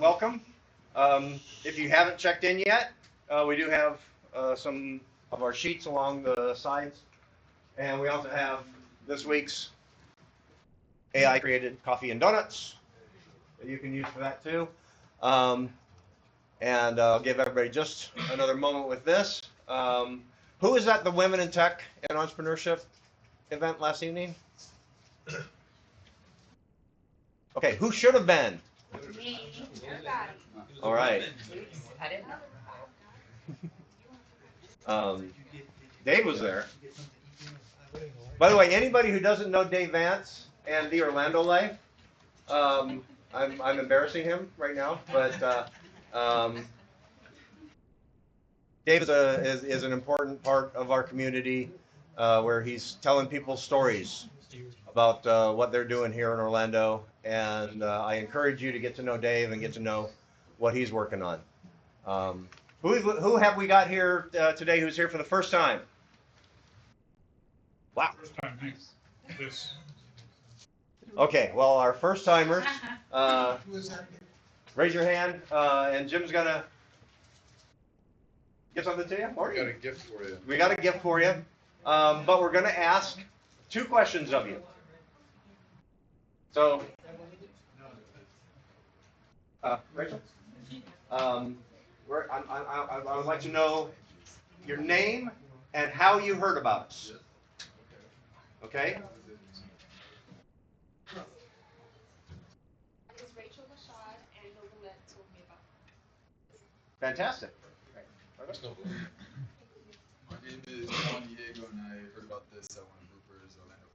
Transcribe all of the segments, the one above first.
welcome. If you haven't checked in yet, we do have some of our sheets along the sides, and we also have this week's AI created coffee and donuts that you can use for that too. And I'll give everybody just another moment with this. Who was at the Women in Tech and Entrepreneurship event last evening? Okay, who should have been? Me. All right. I didn't know. Dave was there. By the way, anybody who doesn't know Dave Vance and the Orlando Life, I'm embarrassing him right now, but Dave is an important part of our community, where he's telling people stories about what they're doing here in Orlando, and I encourage you to get to know Dave and get to know what he's working on. Who have we got here today who's here for the first time? Wow. First time, thanks. This. Okay, well, our first timers, raise your hand, and Jim's gonna get something to you. We got a gift for you. We got a gift for you, but we're gonna ask 2 questions of you. So, Rachel, I would like to know your name and how you heard about us. Okay? It's Rachel Rashad, and Novelet told me about it. Fantastic. My name is Juan Diego, and I heard about this at one of Rupert's Orlando.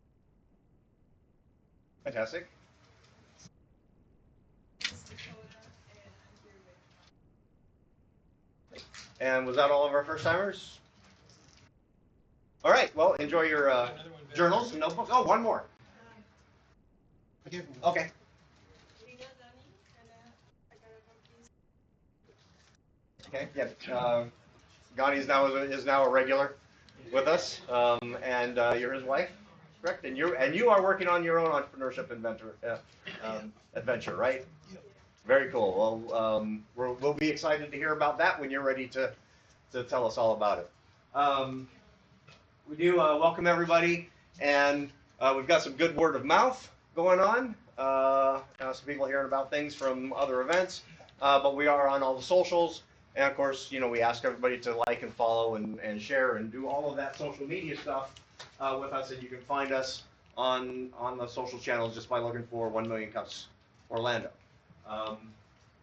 Fantastic. And was that all of our first timers? All right. Well, enjoy your journals and notebooks. Oh, one more. Okay. Okay. Yeah. Gani is now a regular with us, and you're his wife, correct? And you are working on your own entrepreneurship adventure, right? Very cool. Well, we'll be excited to hear about that when you're ready to tell us all about it. We do welcome everybody, and we've got some good word of mouth going on. Some people hearing about things from other events, but we are on all the socials, and of course, we ask everybody to like and follow and share and do all of that social media stuff with us, and you can find us on the social channels just by looking for 1 Million Cups Orlando.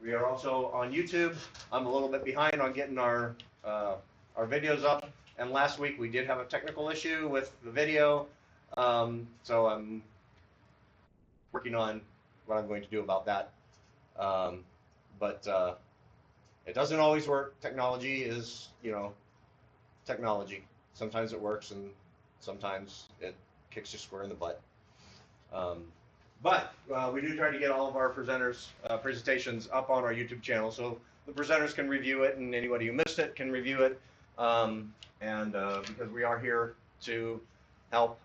We are also on YouTube. I'm a little bit behind on getting our videos up, and last week we did have a technical issue with the video, so I'm working on what I'm going to do about that. But it doesn't always work. Technology is, technology. Sometimes it works, and sometimes it kicks you square in the butt. But we do try to get all of our presenters' presentations up on our YouTube channel, so the presenters can review it, and anybody who missed it can review it. Because we are here to help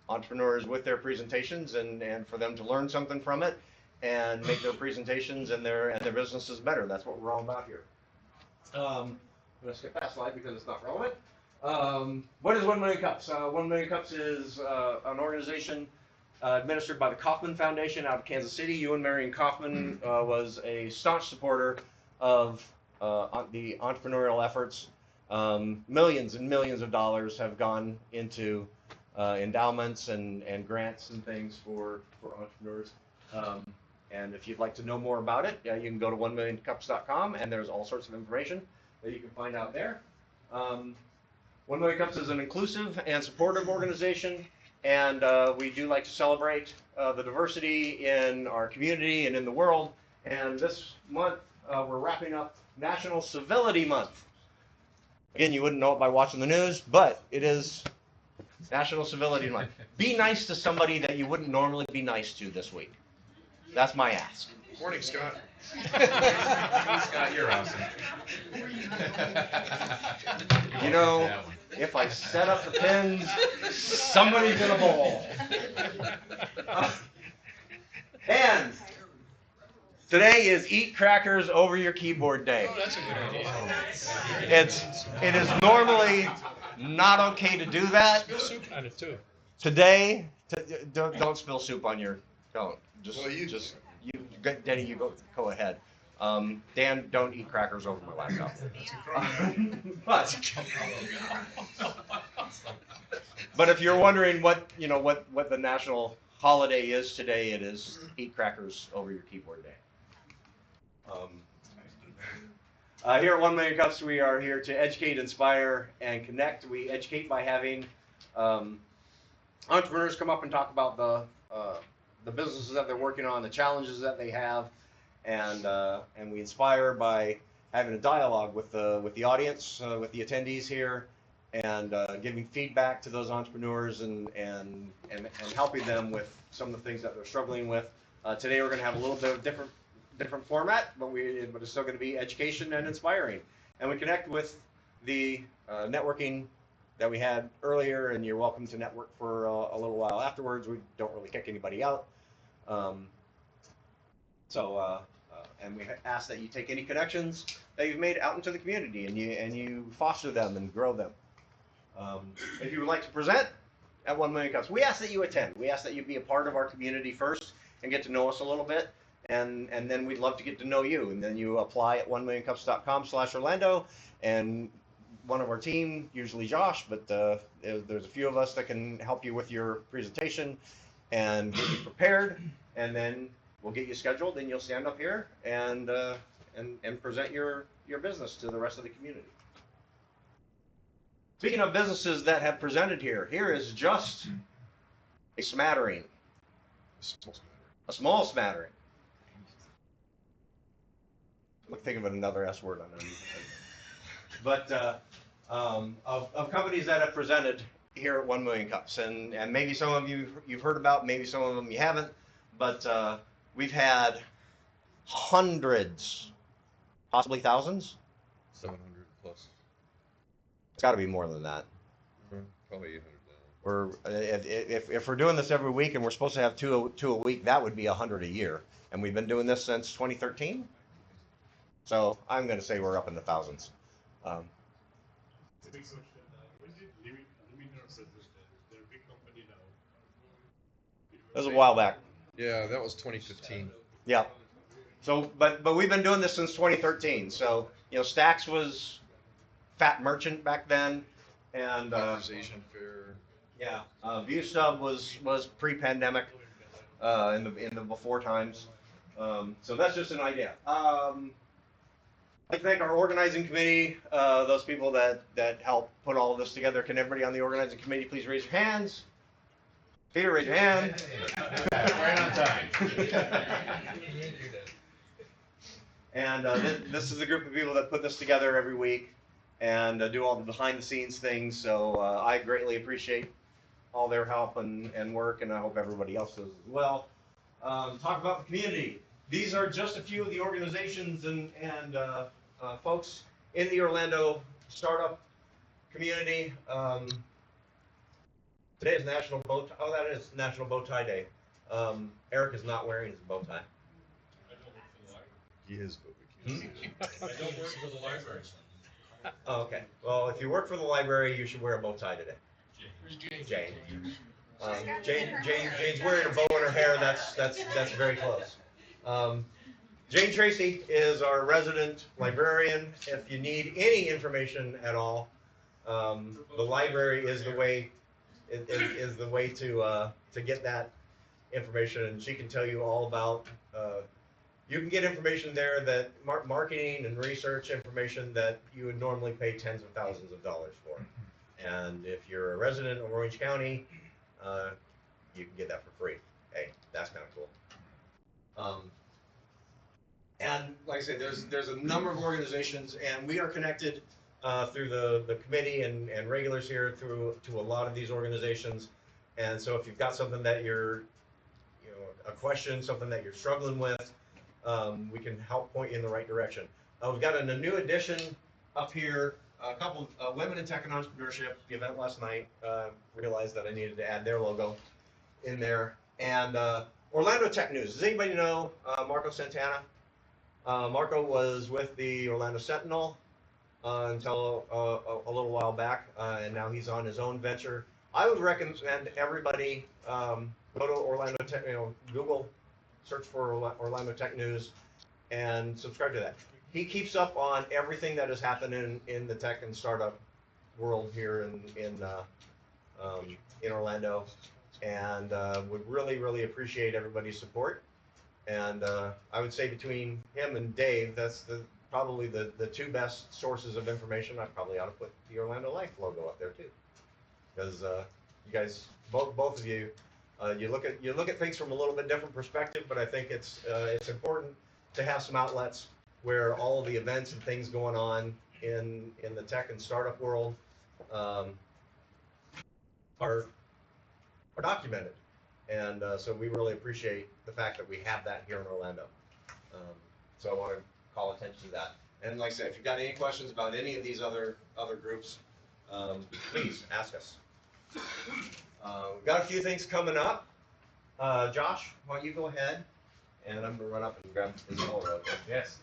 entrepreneurs with their presentations and for them to learn something from it and make their presentations and their businesses better. That's what we're all about here. I'm going to skip that slide because it's not relevant. What is 1 Million Cups? 1 Million Cups is an organization administered by the Kauffman Foundation out of Kansas City. Ewan Marion Kauffman was a staunch supporter of the entrepreneurial efforts. Millions and millions of dollars have gone into endowments and grants and things for entrepreneurs. And if you'd like to know more about it, you can go to 1millioncups.com, and there's all sorts of information that you can find out there. 1 Million Cups is an inclusive and supportive organization, and we do like to celebrate the diversity in our community and in the world. And this month, we're wrapping up National Civility Month. Again, you wouldn't know it by watching the news, but it is National Civility Month. Be nice to somebody that you wouldn't normally be nice to this week. That's my ask. Morning, Scott. Scott, you're awesome. If I set up the pins, somebody's in a bowl. And Today is Eat Crackers Over Your Keyboard Day. Oh, that's a good idea. It is normally not okay to do that. Spill soup on it too. Today, don't spill soup on your. Don't just Well, you just you, Denny. You go ahead. Dan, don't eat crackers over my laptop. But if you're wondering what the national holiday is today, it is Eat Crackers Over Your Keyboard Day. Here at 1 Million Cups, we are here to educate, inspire, and connect. We educate by having entrepreneurs come up and talk about the businesses that they're working on, the challenges that they have, and we inspire by having a dialogue with the audience, with the attendees here, and giving feedback to those entrepreneurs and helping them with some of the things that they're struggling with. Today we're going to have a little bit of different format, but it's still going to be education and inspiring. And we connect with the networking that we had earlier, and you're welcome to network for a little while afterwards. We don't really kick anybody out. And we ask that you take any connections that you've made out into the community and you foster them and grow them. If you would like to present at 1 Million Cups, we ask that you attend. We ask that you be a part of our community first and get to know us a little bit. And then we'd love to get to know you. And then you apply at 1millioncups.com/Orlando, and one of our team, usually Josh, but there's a few of us that can help you with your presentation and get you prepared. And then we'll get you scheduled, and you'll stand up here and present your business to the rest of the community. Speaking of businesses that have presented here, here is just a smattering, a small smattering. Think of another S word on there. But of companies that have presented here at 1 Million Cups, and maybe some of you've heard about, maybe some of them you haven't, but we've had hundreds, possibly thousands. 700 plus. It's got to be more than that. Probably 800 now. We're if we're doing this every week and we're supposed to have two a week, that would be 100 a year, and we've been doing this since 2013. So I'm going to say we're up in the thousands. They're a big company now. That was a while back. Yeah, that was 2015. Yeah. So, but we've been doing this since 2013. So, Stax was Fat Merchant back then, and Conversation Fair. yeah, ViewStub was pre-pandemic, in the before times. So that's just an idea. I'd like to thank our organizing committee, those people that help put all of this together. Can everybody on the organizing committee please raise your hands? Peter, raise your hand. Right on time. And this is a group of people that put this together every week and do all the behind-the-scenes things. So I greatly appreciate all their help and work, and I hope everybody else does as well. Talk about the community. These are just a few of the organizations and folks in the Orlando startup community. Today is National Bow Tie. Oh, that is National Bow Tie Day. Eric is not wearing his bow tie. He is, but we can't see it. I don't work for the library. Oh, okay. Well, if you work for the library, you should wear a bow tie today. Jane. Jane's wearing a bow in her hair. That's very close. Jane Tracy is our resident librarian. If you need any information at all, the library is the way to get that information, and she can tell you all about. You can get information there that marketing and research information that you would normally pay tens of thousands of dollars for. And if you're a resident of Orange County, you can get that for free. Hey, that's kind of cool. And like I said, there's a number of organizations, and we are connected through the committee and regulars here to a lot of these organizations. And so if you've got something that you're, a question, something that you're struggling with, we can help point you in the right direction. We've got a new addition up here, a couple of Women in Tech and Entrepreneurship, the event last night, realized that I needed to add their logo in there. And Orlando Tech News. Does anybody know Marco Santana? Marco was with the Orlando Sentinel until a little while back, and now he's on his own venture. I would recommend everybody go to Orlando Tech, Google, search for Orlando Tech News, and subscribe to that. He keeps up on everything that is happening in the tech and startup world here in Orlando, and would really appreciate everybody's support. And I would say between him and Dave, that's probably the two best sources of information. I probably ought to put the Orlando Life logo up there too, because you guys, both of you, you look at things from a little bit different perspective. But I think it's important to have some outlets where all of the events and things going on in the tech and startup world are documented. And so we really appreciate the fact that we have that here in Orlando. So I want to call attention to that. And like I said, if you've got any questions about any of these other groups, please ask us. We've got a few things coming up. Josh, why don't you go ahead? And I'm going to run up and grab this whole road. Yes.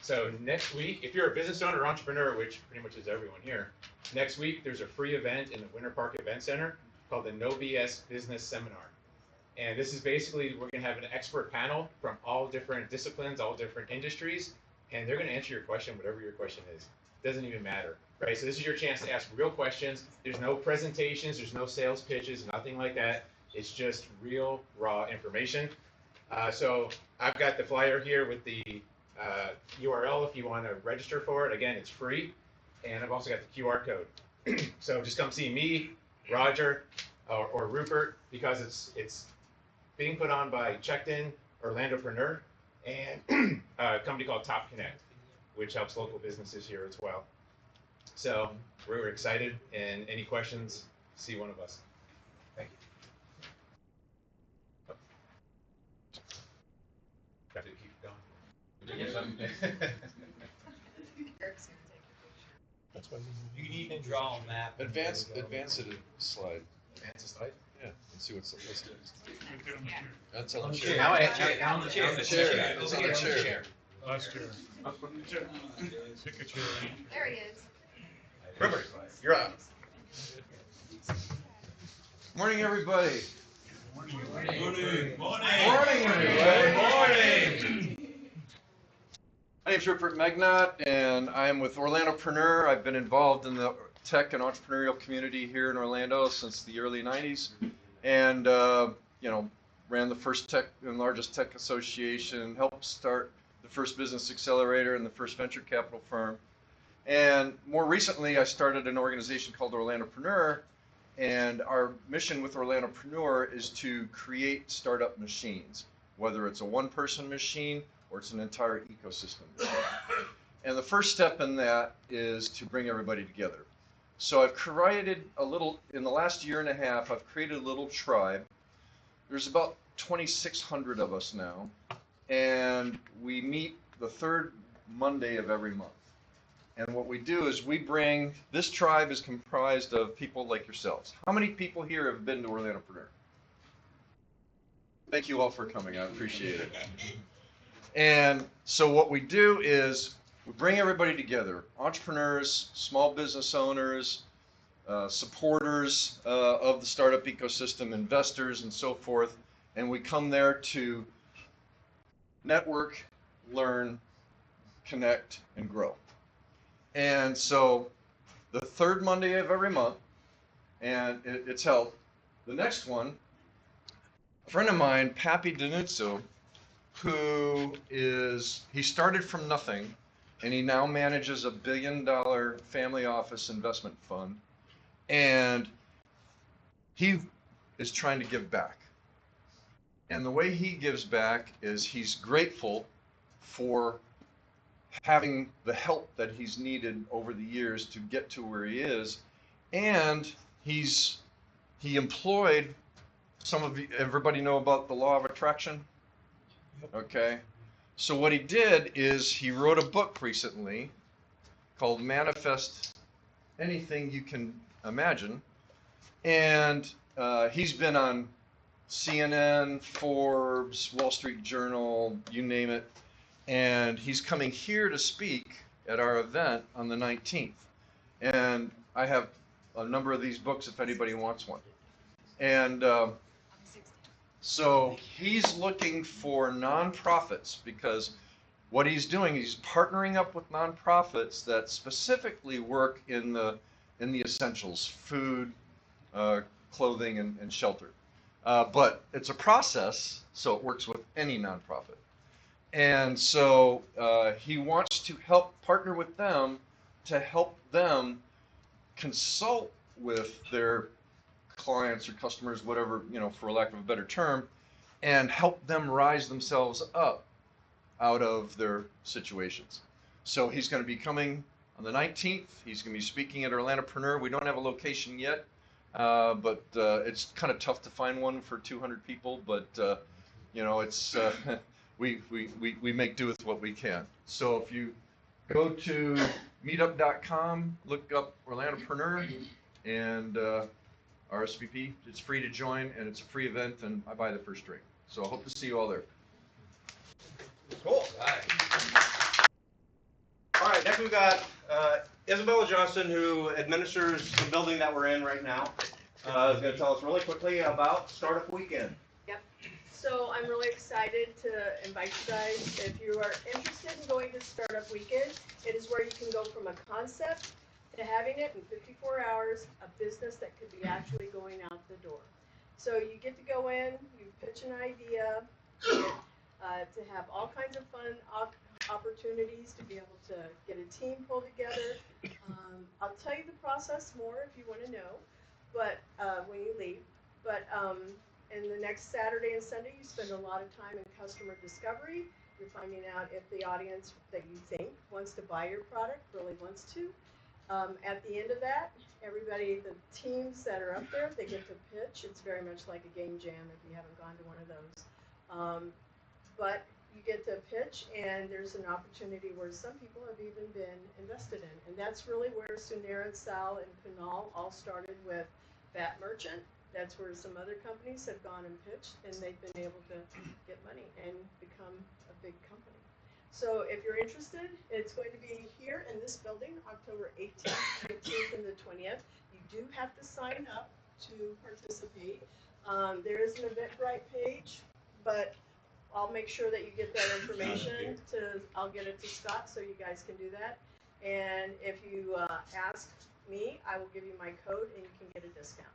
So next week, if you're a business owner or entrepreneur, which pretty much is everyone here, next week there's a free event in the Winter Park Event Center called the No BS Business Seminar. And this is basically, we're going to have an expert panel from all different disciplines, all different industries, and they're going to answer your question, whatever your question is. Doesn't even matter, right? So this is your chance to ask real questions. There's no presentations, there's no sales pitches, nothing like that. It's just real, raw information. So I've got the flyer here with the URL if you want to register for it. Again, it's free. And I've also got the QR code. So just come see me, Roger, or Rupert, because it's being put on by Checked In, Orlandopreneur, and a company called Top Connect, which helps local businesses here as well. So we're excited, and any questions, see one of us. Thank you. Got to keep going. That's why You can even draw a map. Advance it a slide. Advance the slide. Yeah, and see what's listed. Yeah. That's on On the the chair. chair. Now I- On the chair. On the chair. It's on the chair. last year. Pick a chair. There he is. Rupert, you're up. Morning, everybody. Morning. Morning, everybody. Morning. My name's Rupert Magnot, and I'm with Orlandopreneur. I've been involved in the tech and entrepreneurial community here in Orlando since the early 90s, and ran the first tech and largest tech association, helped start the first business accelerator and the first venture capital firm. And more recently, I started an organization called Orlandopreneur, and our mission with Orlandopreneur is to create startup machines, whether it's a one-person machine or it's an entire ecosystem. And the first step in that is to bring everybody together. So I've created in the last year and a half, I've created a little tribe. There's about 2,600 of us now, and we meet the third Monday of every month. And what we do is this tribe is comprised of people like yourselves. How many people here have been to Orlandopreneur? Thank you all for coming, I appreciate it. And so what we do is we bring everybody together, entrepreneurs, small business owners, supporters of the startup ecosystem, investors, and so forth. And we come there to network, learn, connect, and grow. And so the third Monday of every month, and it's held. The next one, a friend of mine, Pappy Danuzzo, he started from nothing, and he now manages $1 billion family office investment fund, and he is trying to give back. And the way he gives back is he's grateful for having the help that he's needed over the years to get to where he is, and he employed everybody know about the law of attraction? Okay, so what he did is he wrote a book recently called Manifest Anything You Can Imagine, and he's been on CNN, Forbes, Wall Street Journal, you name it, and he's coming here to speak at our event on the 19th. And I have a number of these books if anybody wants one. And so he's looking for nonprofits because what he's doing, he's partnering up with nonprofits that specifically work in the essentials, food, clothing, and shelter. But it's a process, so it works with any nonprofit. And so he wants to help partner with them to help them consult with their clients or customers, whatever, for lack of a better term, and help them rise themselves up out of their situations. So he's going to be coming on the 19th. He's going to be speaking at Orlandopreneur. We don't have a location yet, but it's kind of tough to find one for 200 people. But it's we make do with what we can. So if you go to meetup.com, look up Orlandopreneur, and RSVP. It's free to join, and it's a free event, and I buy the first drink. So I hope to see you all there. Cool. All right, next we've got Isabella Johnson, who administers the building that we're in right now. Is going to tell us really quickly about Startup Weekend. So I'm really excited to invite you guys. If you are interested in going to Startup Weekend, it is where you can go from a concept to having it in 54 hours, a business that could be actually going out the door. So you get to go in, you pitch an idea, you get, to have all kinds of fun opportunities to be able to get a team pulled together. I'll tell you the process more if you want to know, but when you leave. But and the next Saturday and Sunday, you spend a lot of time in customer discovery. You're finding out if the audience that you think wants to buy your product really wants to. At the end of that, everybody, the teams that are up there, they get to pitch. It's very much like a game jam if you haven't gone to one of those. But you get to pitch, and there's an opportunity where some people have even been invested in. And that's really where Sunera and Sal and Kunal all started with Bat Merchant. That's where some other companies have gone and pitched, and they've been able to get money and become a big company. So if you're interested, it's going to be here in this building, October 18th, 19th, and the 20th. You do have to sign up to participate. There is an Eventbrite page, but I'll make sure that you get that information. I'll get it to Scott so you guys can do that. And if you ask me, I will give you my code, and you can get a discount.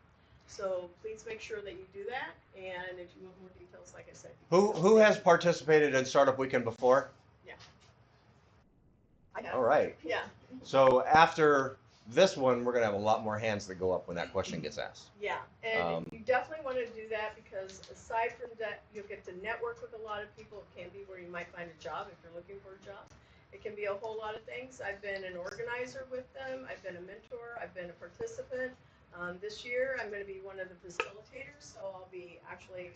So please make sure that you do that. And if you want more details, like I said. Who has participated in Startup Weekend before? Yeah. I have. All right. Yeah. So after this one, we're going to have a lot more hands that go up when that question gets asked. Yeah. And you definitely want to do that because aside from that, you'll get to network with a lot of people. It can be where you might find a job if you're looking for a job. It can be a whole lot of things. I've been an organizer with them. I've been a mentor. I've been a participant. This year, I'm going to be one of the facilitators, so I'll be actually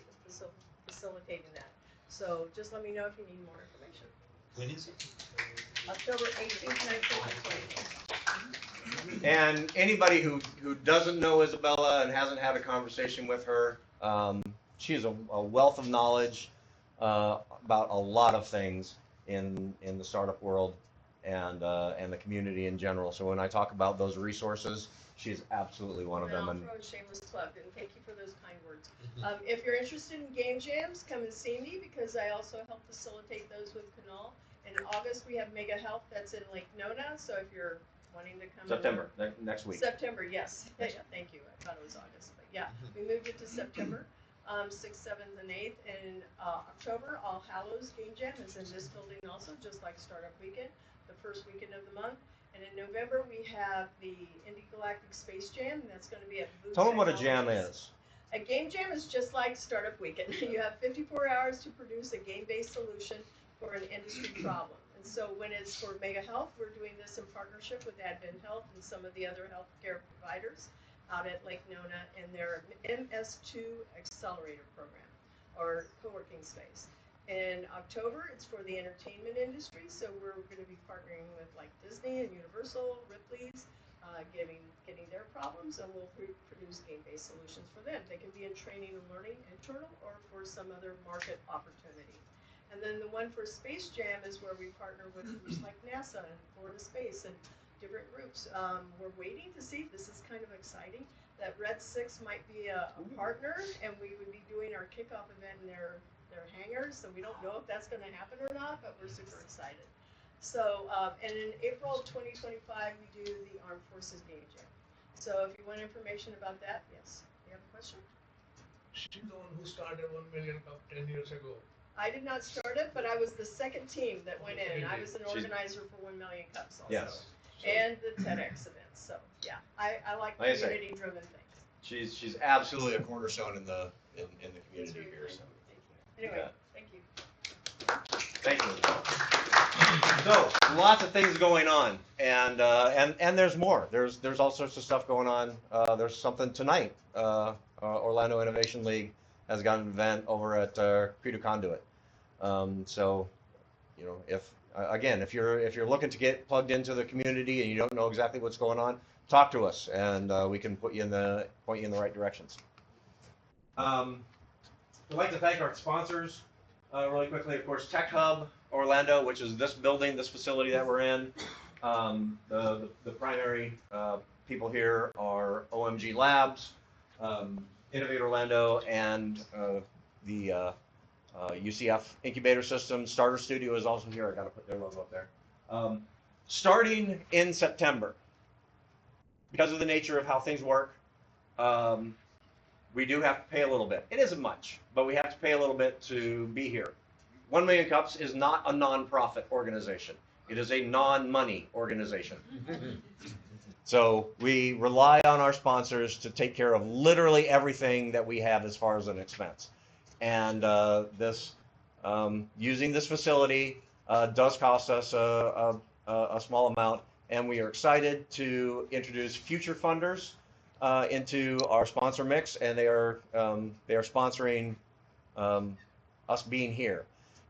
facilitating that. So just let me know if you need more information. When is it? October 18th, 19th, and 20th. And anybody who doesn't know Isabella and hasn't had a conversation with her, she has a wealth of knowledge about a lot of things in the startup world and the community in general. So when I talk about those resources, she's absolutely one of them. I'll throw a shameless plug, and thank you for those kind words. If you're interested in game jams, come and see me because I also help facilitate those with Kunal. In August, we have Mega Health that's in Lake Nona, so if you're wanting to come. September, next week. September, yes. Yeah, thank you. I thought it was August, but yeah, we moved it to September, 6th, 7th, and 8th. In October, All Hallows Game Jam is in this building also, just like Startup Weekend, the first weekend of the month. And in November, we have the Intergalactic Space Jam, and that's going to be at Blue Tell them what a jam Technologies. is. A game jam is just like Startup Weekend. You have 54 hours to produce a game-based solution for an industry problem. And so when it's for Mega Health, we're doing this in partnership with Advent Health and some of the other healthcare providers out at Lake Nona in their MS2 Accelerator program, or co-working space. In October, it's for the entertainment industry, so we're going to be partnering with like Disney and Universal, Ripley's, getting their problems, and we'll produce game-based solutions for them. They can be in training and learning, internal, or for some other market opportunity. And then the one for Space Jam is where we partner with groups like NASA and Florida Space and different groups. We're waiting to see, this is kind of exciting, that Red 6 might be a partner, and we would be doing our kickoff event in their hangars, so we don't know if that's gonna happen or not, but we're super excited. So, and in April of 2025, we do the Armed Forces Game Jam. So if you want information about that, yes. You have a question? She's the one who started 1 million cup 10 years ago. I did not start it, but I was the second team that went in. I was an She's- organizer for 1 Million Cups also. Yes. And the TEDx events, so, yeah, I like Like I say, community-driven things. She's absolutely a cornerstone in the community It's really here. great. So. Anyway, Yeah. thank you. Thank you. So lots of things going on, and there's more. There's all sorts of stuff going on. There's something tonight. Orlando Innovation League has got an event over at Credo Conduit. So, you know, if you're looking to get plugged into the community and you don't know exactly what's going on, talk to us, and we can point you in the right directions. I'd like to thank our sponsors really quickly. Of course, Tech Hub Orlando, which is this building, this facility that we're in. The primary people here are OMG Labs, Innovate Orlando, and the UCF Incubator System. Starter Studio is also here. I got to put their logo up there. Starting in September, because of the nature of how things work, we do have to pay a little bit. It isn't much, but we have to pay a little bit to be here. 1 Million Cups is not a non-profit organization. It is a non-money organization. So we rely on our sponsors to take care of literally everything that we have as far as an expense. And using this facility does cost us a small amount, and we are excited to introduce future funders into our sponsor mix, and they are sponsoring us being here.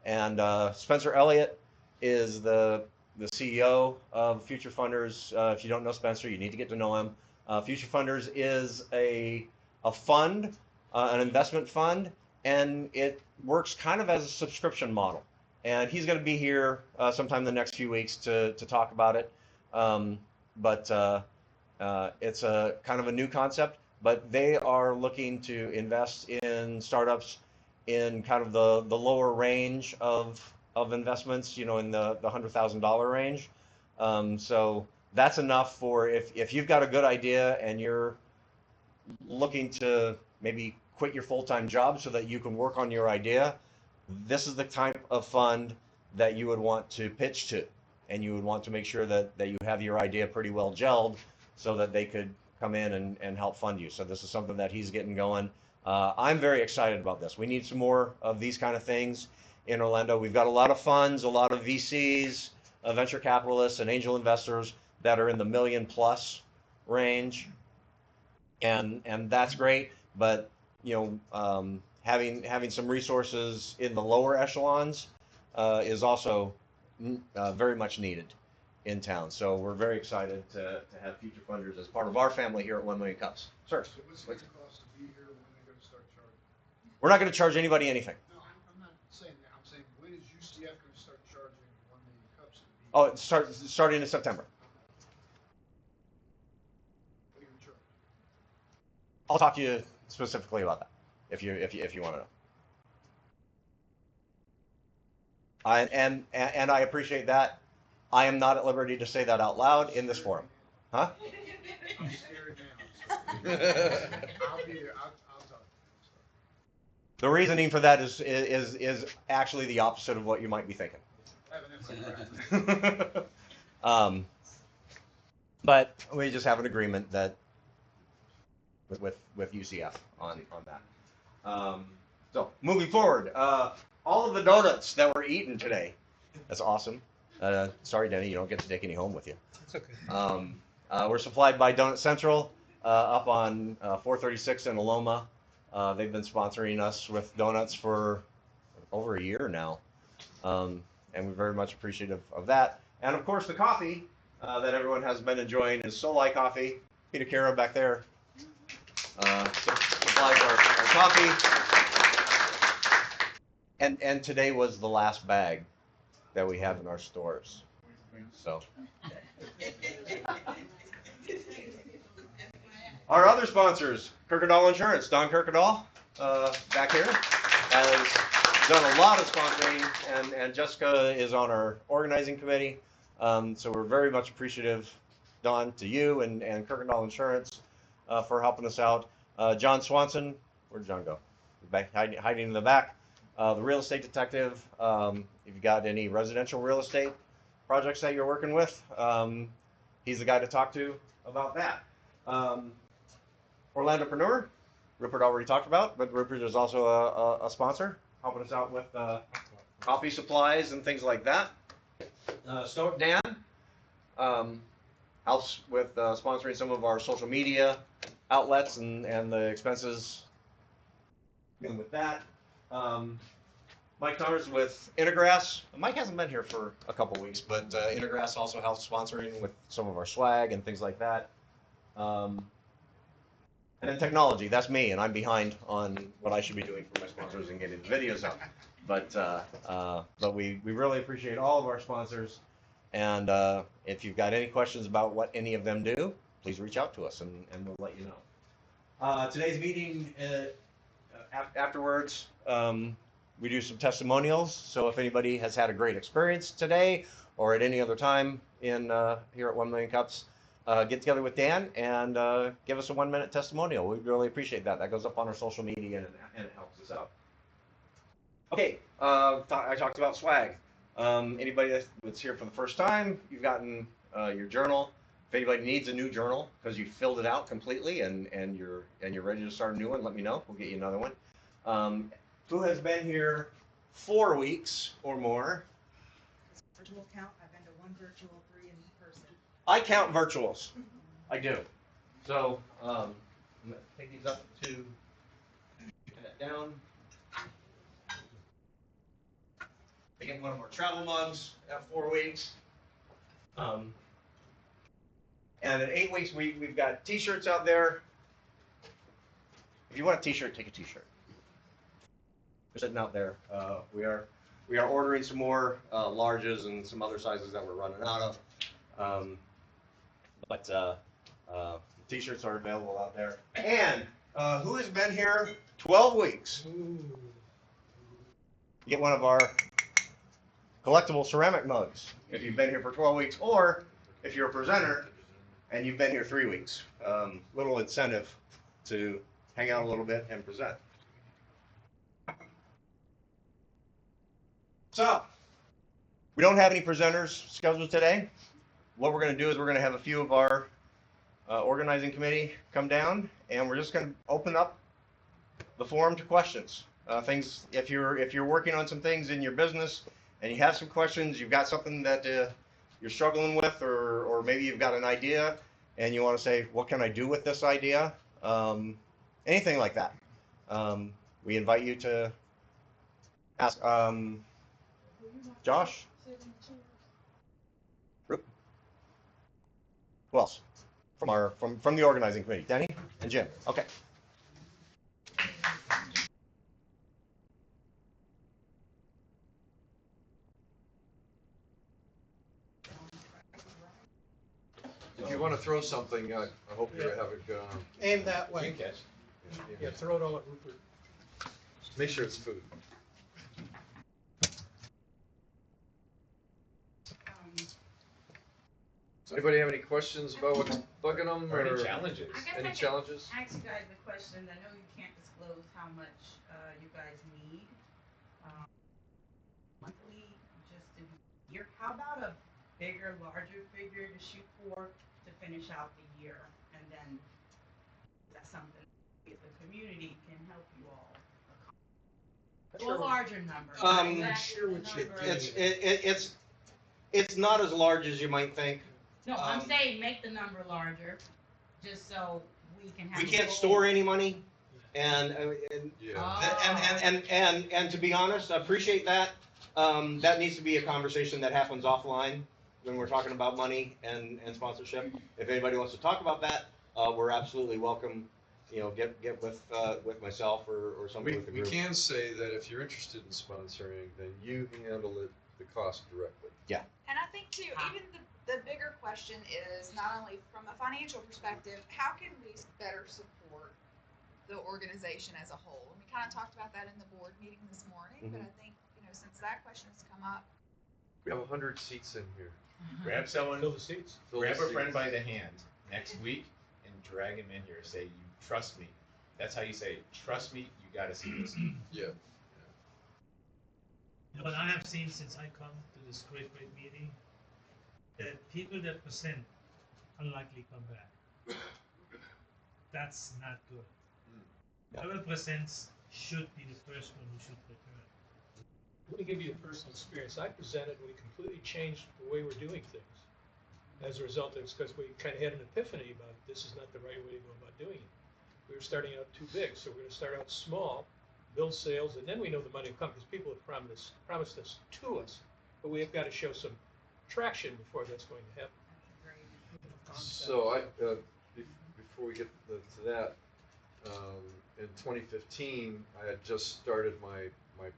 And Spencer Elliott is the CEO of Future Funders. If you don't know Spencer, you need to get to know him. Future Funders is a fund, an investment fund, and it works kind of as a subscription model. And he's going to be here sometime in the next few weeks to talk about it. It's a kind of a new concept, but they are looking to invest in startups in kind of the lower range of investments, you know, in the $100,000 range. So that's enough for if you've got a good idea and you're looking to maybe quit your full-time job so that you can work on your idea, this is the type of fund that you would want to pitch to, and you would want to make sure that you have your idea pretty well gelled so that they could come in and help fund you. So this is something that he's getting going. I'm very excited about this. We need some more of these kind of things in Orlando. We've got a lot of funds, a lot of VCs, venture capitalists, and angel investors that are in the $1 million+ range, and that's great. But you know, having some resources in the lower echelons is also very much needed in town. So we're very excited to have future funders as part of our family here at 1 Million Cups. Sir, So what's it going to cost to be here? When are they going to start charging? we're not going to charge anybody anything. No, I'm not saying that. I'm saying when is UCF going to start charging 1 million cups? To be Oh, starting in September. What are you charge? I'll talk to you specifically about that if you want to know. And I appreciate that. I am not at liberty to say that out loud in this forum. Huh? I'm scared now. I'll be there. I'll talk. The reasoning for that is actually the opposite of what you might be thinking. I have an info. But we just have an agreement that with UCF on that. So moving forward, all of the donuts that were eaten today, that's awesome. Sorry, Denny, you don't get to take any home with you. It's okay. We're supplied by Donut Central up on 436 in Aloma. They've been sponsoring us with donuts for over a year now, and we're very much appreciative of that. And of course, the coffee that everyone has been enjoying is Solai Coffee. Peter Cara back there supplies our coffee. And today was the last bag that we have in our stores. So. Our other sponsors, Kirkendall Insurance, Don Kirkendall, back here, has done a lot of sponsoring, and Jessica is on our organizing committee. So we're very much appreciative, Don, to you and Kirkendall Insurance for helping us out. John Swanson, where'd John go? Back, hiding in the back. The real estate detective, if you got any residential real estate projects that you're working with, he's the guy to talk to about that. Orlandopreneur, Rupert already talked about, but Rupert is also a sponsor, helping us out with coffee supplies and things like that. Stoic Dan helps with sponsoring some of our social media outlets and the expenses with that. Mike Connors with Intergrass. Mike hasn't been here for a couple weeks, but Intergrass also helps sponsoring with some of our swag and things like that. And then technology, that's me, and I'm behind on what I should be doing for my sponsors and getting the videos out. But we really appreciate all of our sponsors, and if you've got any questions about what any of them do, please reach out to us, and we'll let you know. Today's meeting, afterwards, we do some testimonials, so if anybody has had a great experience today or at any other time in here at 1 Million Cups, get together with Dan and give us a 1-minute testimonial. We'd really appreciate that. That goes up on our social media and it helps us out. Okay, I talked about swag. Anybody that's here for the first time, you've gotten your journal. If anybody needs a new journal because you filled it out completely and you're ready to start a new one, let me know. We'll get you another one. Who has been here 4 weeks or more? Virtual count. I've been to 1 virtual, 3 in person. I count virtuals. I do. So I'm gonna take these up to that down. Taking one of our travel mugs at 4 weeks. And at 8 weeks, we've got T-shirts out there. If you want a T-shirt, take a T-shirt. They're sitting out there. We are ordering some more larges and some other sizes that we're running out of. But T-shirts are available out there. And who has been here 12 weeks? Get one of our collectible ceramic mugs if you've been here for 12 weeks, or if you're a presenter and you've been here 3 weeks. Little incentive to hang out a little bit and present. So, we don't have any presenters scheduled today. What we're going to do is we're going to have a few of our organizing committee come down, and we're just going to open up the forum to questions. Things, if you're working on some things in your business and you have some questions, you've got something that you're struggling with, or maybe you've got an idea and you want to say, what can I do with this idea? Anything like that. We invite you to ask. Josh? Who else? From the organizing committee. Denny and Jim. Okay. If you want to throw something, I hope you have it Aim that way. Good catch. Yeah, throw it all at Rupert. Make sure it's food. Does anybody have any questions about what's bugging them Or any challenges? I guess Any I can challenges? ask you guys a question. I know you can't disclose how much you guys need monthly, just in a year. How about a bigger, larger figure to shoot for to finish out the year? And then that's something the community can help you all accomplish. Or a larger number. Sure Number. it's not as large as you might think. No, I'm saying make the number larger, just so we can have. We a can't goal. store any money, and Yeah. and to be honest, I appreciate that. That needs to be a conversation that happens offline when we're talking about money and sponsorship. If anybody wants to talk about that, we're absolutely welcome, get with myself or somebody with the We group. can say that if you're interested in sponsoring, then you handle it, the cost directly. And I think too, even the bigger question is not only from a financial perspective, how can we better support the organization as a whole? And we kind of talked about that in the board meeting this morning, but I think, since that question has come up, We have 100 seats in here. Grab someone, Fill the seats. Fill grab the a friend seats. by the hand next week and drag him in here. Say, you trust me. That's how you say, trust me, you gotta see this. Yeah. What I have seen since I come to this great meeting, that people that present unlikely come back. That's not good. Whoever presents should be the first one who should return. Let me give you a personal experience. I presented and we completely changed the way we're doing things. As a result, it's because we kind of had an epiphany about this is not the right way to go about doing it. We were starting out too big, so we're going to start out small, build sales, and then we know the money will come because people have promised this to us. But we have got to show some traction before that's going to happen. So before we get to that, in 2015, I had just started my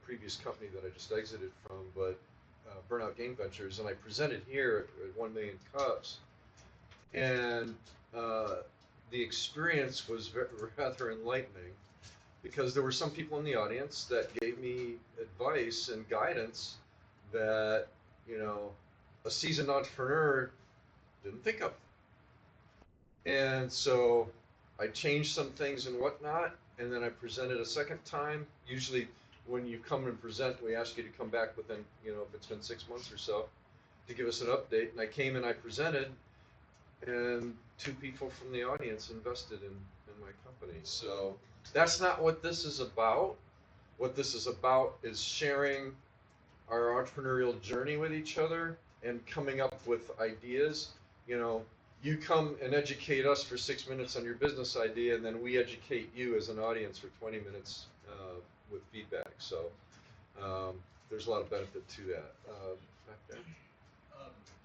previous company that I just exited from, but Burnout Game Ventures, and I presented here at 1 Million Cups, and the experience was rather enlightening because there were some people in the audience that gave me advice and guidance that a seasoned entrepreneur didn't think of. And so I changed some things and whatnot, and then I presented a second time. Usually when you come and present, we ask you to come back within, if it's been 6 months or so, to give us an update. And I came and I presented, and 2 people from the audience invested in my company. So that's not what this is about. What this is about is sharing our entrepreneurial journey with each other and coming up with ideas. You come and educate us for 6 minutes on your business idea, and then we educate you as an audience for 20 minutes with feedback. So there's a lot of benefit to that. Back there.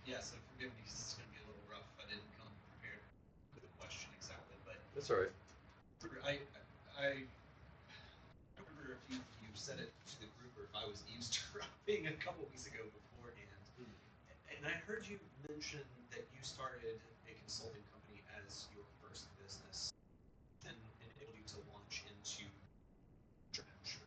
Yeah, so forgive me because it's going to be a little rough. I didn't come prepared with a question exactly, but That's all right. I remember if you said it to the group or if I was eavesdropping a couple weeks ago beforehand, and I heard you mention that you started a consulting company as your first business and enabled you to launch into venture.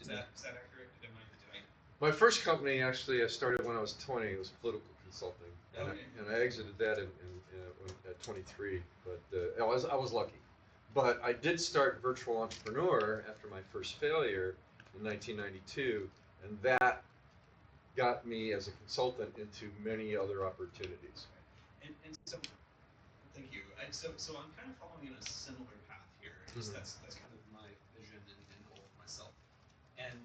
Is that accurate? Did I? My first company, actually, I started when I was 20. It was political consulting, and, Okay. I exited that at 23. But I was lucky. But I did start Virtual Entrepreneur after my first failure in 1992, and that got me as a consultant into many other opportunities. And so, thank you. So I'm kind of following in a similar path here. That's kind of my vision and goal for myself. And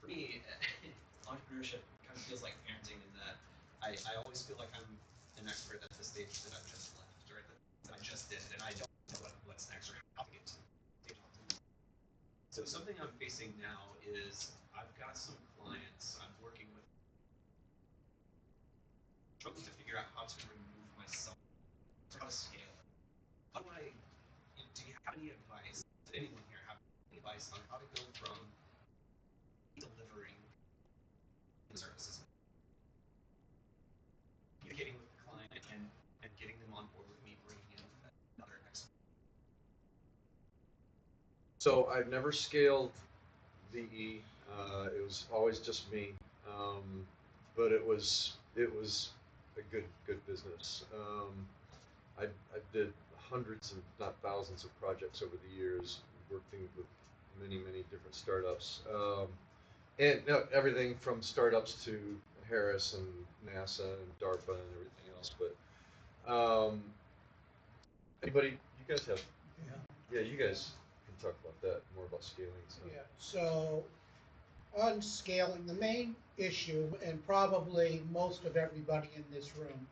for me, entrepreneurship kind of feels like parenting in that I always feel like I'm an expert at the stage that I've just left, or that I just did, and I don't know what's next or how to get to the stage. So something I'm facing now is I've got some clients I'm working with, struggling to figure out how to remove myself, how to scale it. How do you have any advice? Does anyone here have any advice on how to go from delivering services, communicating with the client, and getting them on board with me, bringing in another expert? So I've never scaled VE. It was always just me, but it was a good business. I did hundreds, if not thousands, of projects over the years, working with many different startups, and everything from startups to Harris and NASA and DARPA and everything else. But anybody, you guys have? Yeah, you guys can talk about that more about scaling. So. Yeah. So on scaling, the main issue, and probably most of everybody in this room,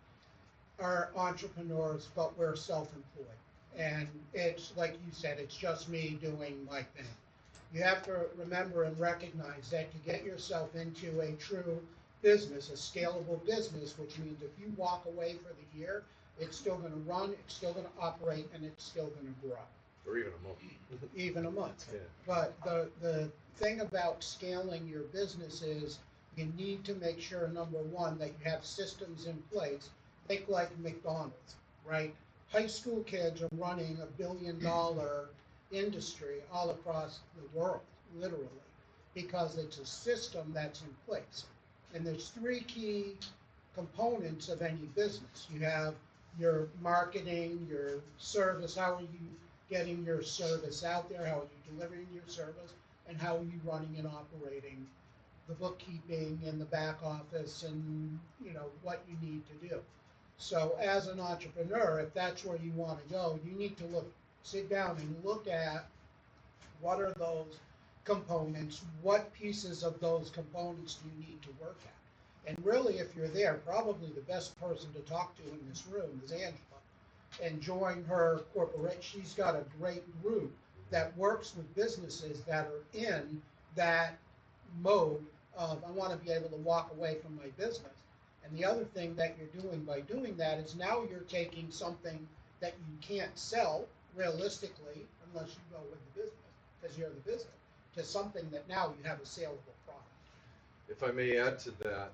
are entrepreneurs, but we're self-employed. And it's like you said, it's just me doing my thing. You have to remember and recognize that to get yourself into a true business, a scalable business, which means if you walk away for the year, it's still going to run, it's still going to operate, and it's still going to grow. or even a month. even a month. Yeah. But the thing about scaling your business is you need to make sure, number one, that you have systems in place. Think like McDonald's, right? High school kids are running $1 billion industry all across the world, literally, because it's a system that's in place. And there's three key components of any business. You have your marketing, your service, how are you getting your service out there, how are you delivering your service, and how are you running and operating the bookkeeping and the back office and, you know, what you need to do. So as an entrepreneur, if that's where you want to go, you need to sit down and look at what are those components, what pieces of those components do you need to work at. And really, if you're there, probably the best person to talk to in this room is Angela. And join her corporate. She's got a great group that works with businesses that are in that mode of, I want to be able to walk away from my business. And the other thing that you're doing by doing that is now you're taking something that you can't sell realistically unless you go with the business, because you're the business, to something that now you have a saleable product. If I may add to that,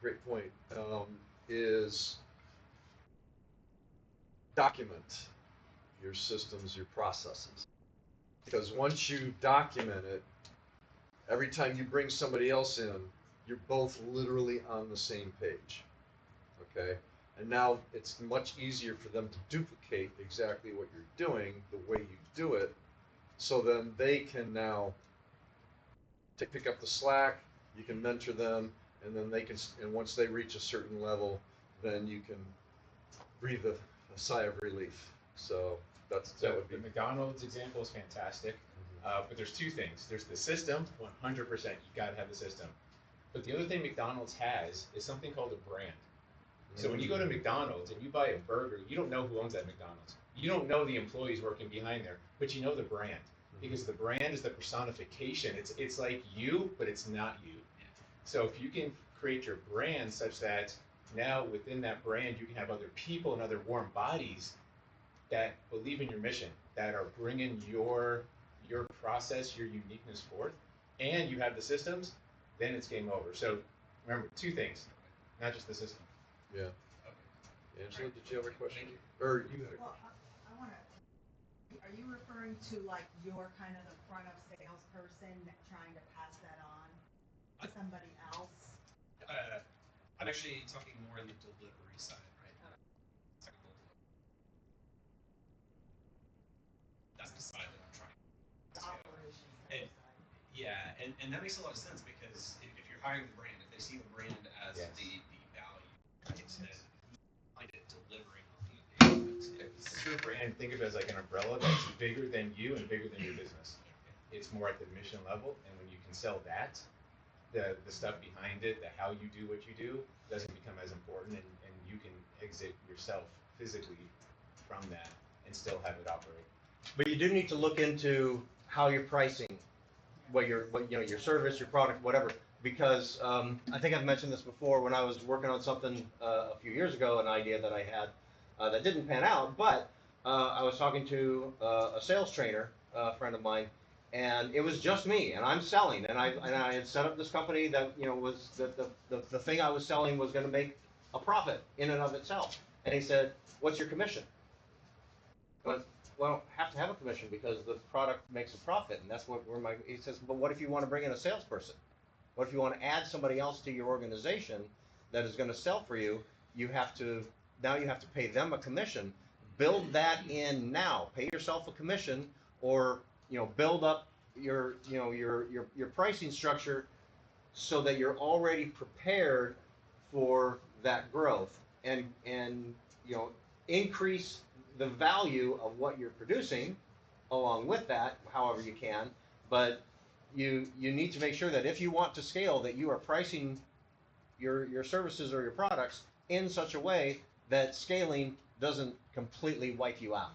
great point, is document your systems, your processes. Because once you document it, every time you bring somebody else in, you're both literally on the same page, okay? And now it's much easier for them to duplicate exactly what you're doing, the way you do it, so then they can now pick up the slack, you can mentor them, and then they can, and once they reach a certain level, then you can breathe a sigh of relief. So that would be. The McDonald's example is fantastic, but there's two things. There's the system, 100%. You gotta have the system. But the other thing McDonald's has is something called a brand. So when you go to McDonald's and you buy a burger, you don't know who owns that McDonald's. You don't know the employees working behind there, but you know the brand. Because the brand is the personification. It's like you, but it's not you. So if you can create your brand such that now within that brand you can have other people and other warm bodies that believe in your mission, that are bringing your process, your uniqueness forth, and you have the systems, then it's game over. So remember, two things, not just the system. Yeah. Angela, did you have a question? Or you had a Well, question? I want to, are you referring to like you're kind of the front of salesperson trying to pass that on to somebody else? I'm actually talking more on the delivery side, right? Technical delivery. That's the side that I'm trying to scale. And, yeah, and that makes a lot of sense because if you're hiring the brand, if they see the brand as the value, right, then find it delivering on the engagement. It's your brand, think of it as like an umbrella that's bigger than you and bigger than your business. It's more at the mission level, and when you can sell that, the stuff behind it, the how you do what you do, doesn't become as important, and you can exit yourself physically from that and still have it operate. But you do need to look into how you're pricing, your service, your product, whatever. Because I think I've mentioned this before when I was working on something a few years ago, an idea that I had that didn't pan out. But I was talking to a sales trainer, a friend of mine, and it was just me, and I'm selling, and I had set up this company that was the thing I was selling was going to make a profit in and of itself. And he said, "What's your commission?" But well, have to have a commission because the product makes a profit, and that's what he says. But what if you want to bring in a salesperson? What if you want to add somebody else to your organization that is going to sell for you? You have to pay them a commission. Build that in now. Pay yourself a commission, or build up your pricing structure so that you're already prepared for that growth, and increase the value of what you're producing along with that, however you can. But you need to make sure that if you want to scale, that you are pricing your services or your products in such a way that scaling doesn't completely wipe you out.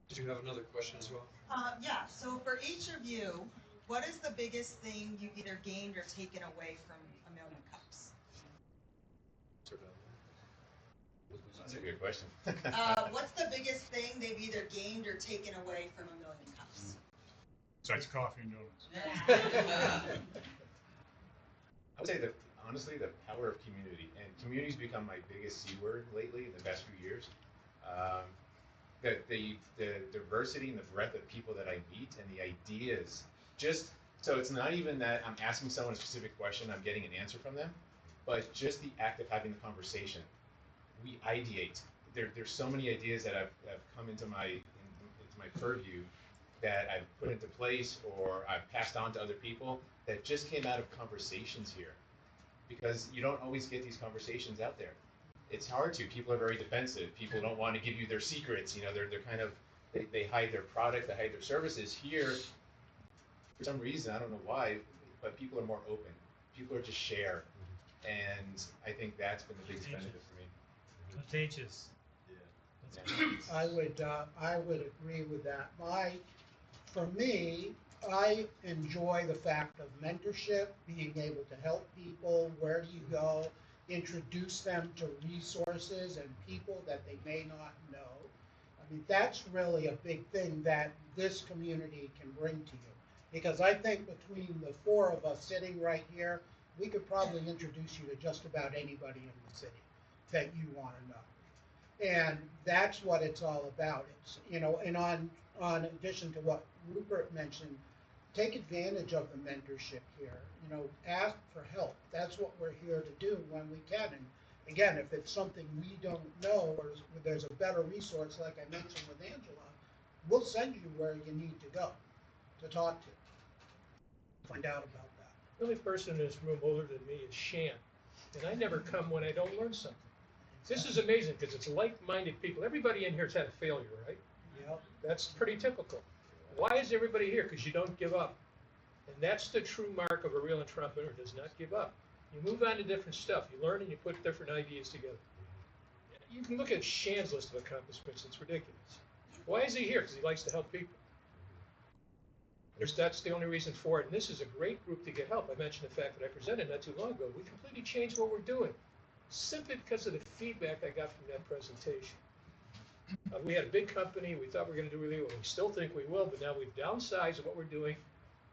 Did you have another question as well? Yeah, so for each of you, what is the biggest thing you either gained or taken away from A Million Cups? That's a good question. What's the biggest thing they've either gained or taken away from A Million Cups? Besides coffee and donuts. I would say that honestly, the power of community, and community's become my biggest C word lately in the past few years. The diversity and the breadth of people that I meet and the ideas, just so it's not even that I'm asking someone a specific question, I'm getting an answer from them, but just the act of having the conversation. We ideate. There's so many ideas that have come into my purview that I've put into place or I've passed on to other people that just came out of conversations here, because you don't always get these conversations out there. It's hard to. People are very defensive. People don't want to give you their secrets. You know, they're kind of they hide their product, they hide their services. Here, for some reason, I don't know why, but people are more open. People are just share, and I think that's been the biggest benefit for me. Contagious. I would agree with that. For me, I enjoy the fact of mentorship, being able to help people. Where do you go? Introduce them to resources and people that they may not know. I mean, that's really a big thing that this community can bring to you. Because I think between the four of us sitting right here, we could probably introduce you to just about anybody in the city that you want to know. And that's what it's all about. It's, you know, and on addition to what Rupert mentioned, take advantage of the mentorship here. You know, ask for help. That's what we're here to do when we can. And again, if it's something we don't know or there's a better resource, like I mentioned with Angela, we'll send you where you need to go to talk to, find out about that. The only person in this room older than me is Shan, and I never come when I don't learn something. This is amazing because it's like-minded people. Everybody in here has had a failure, right? Yep. That's pretty typical. Why is everybody here? Because you don't give up. And that's the true mark of a real entrepreneur, does not give up. You move on to different stuff. You learn and you put different ideas together. You can look at Shan's list of accomplishments. It's ridiculous. Why is he here? Because he likes to help people. That's the only reason for it. And this is a great group to get help. I mentioned the fact that I presented not too long ago. We completely changed what we're doing simply because of the feedback I got from that presentation. We had a big company. We thought we were going to do really well. We still think we will, but now we've downsized what we're doing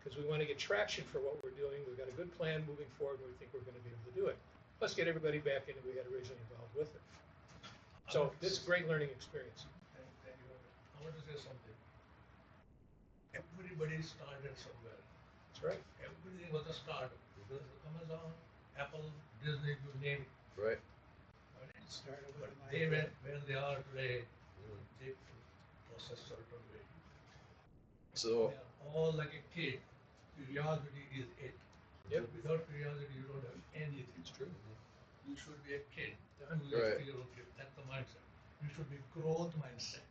because we want to get traction for what we're doing. We've got a good plan moving forward, and we think we're going to be able to do it. Let's get everybody back in that we had originally involved with it. So this is a great learning experience. I want to say something. Everybody started somewhere. That's right. Everything was a startup. Amazon, Apple, Disney, you name it. Right. But they went where they are today. They process certain way. So they are all like a kid. Curiosity is it. Yep. Without curiosity, you don't have anything. It's true. You should be a kid. Right. That's the mindset. You should be growth mindset.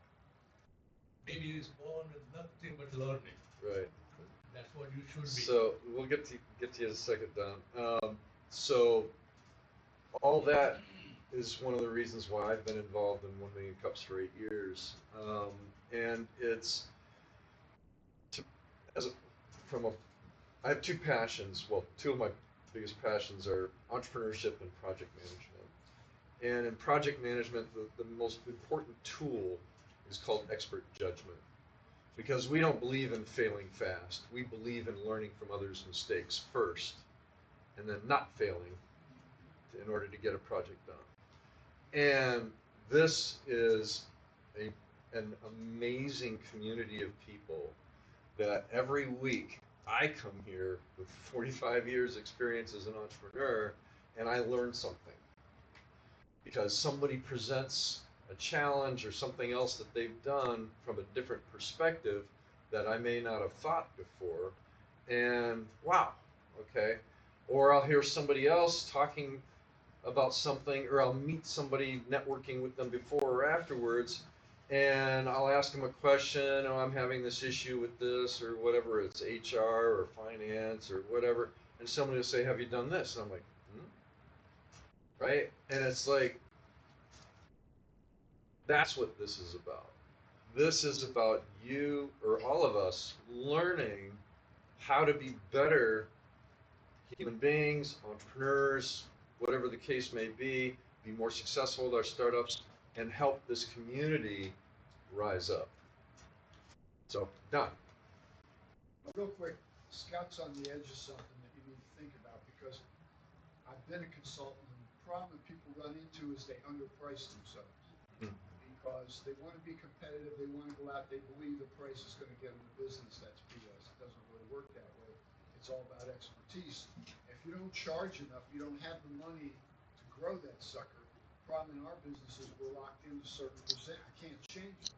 Baby is born with nothing but learning. Right. That's what you should be. So we'll get to you in a second, Don. So all that is one of the reasons why I've been involved in 1 Million Cups for 8 years, and it's I have two passions. Well, two of my biggest passions are entrepreneurship and project management. And in project management, the most important tool is called expert judgment. Because we don't believe in failing fast. We believe in learning from others' mistakes first, and then not failing in order to get a project done. And this is an amazing community of people that every week I come here with 45 years experience as an entrepreneur, and I learn something. Because somebody presents a challenge or something else that they've done from a different perspective that I may not have thought before, and wow, okay. Or I'll hear somebody else talking about something, or I'll meet somebody networking with them before or afterwards, and I'll ask them a question, oh, I'm having this issue with this, or whatever, it's HR or finance or whatever, and somebody will say, have you done this? And I'm like, right? And it's like, that's what this is about. This is about you, or all of us, learning how to be better human beings, entrepreneurs, whatever the case may be, be more successful with our startups, and help this community rise up. So, Don. Real quick, Scott's on the edge of something that you need to think about, because I've been a consultant, and the problem that people run into is they underprice themselves. Because they want to be competitive, they want to go out, they believe the price is going to get them the business. That's BS. It doesn't really work that way. It's all about expertise. If you don't charge enough, you don't have the money to grow that sucker. Problem in our business is we're locked into a certain percent. I can't change it.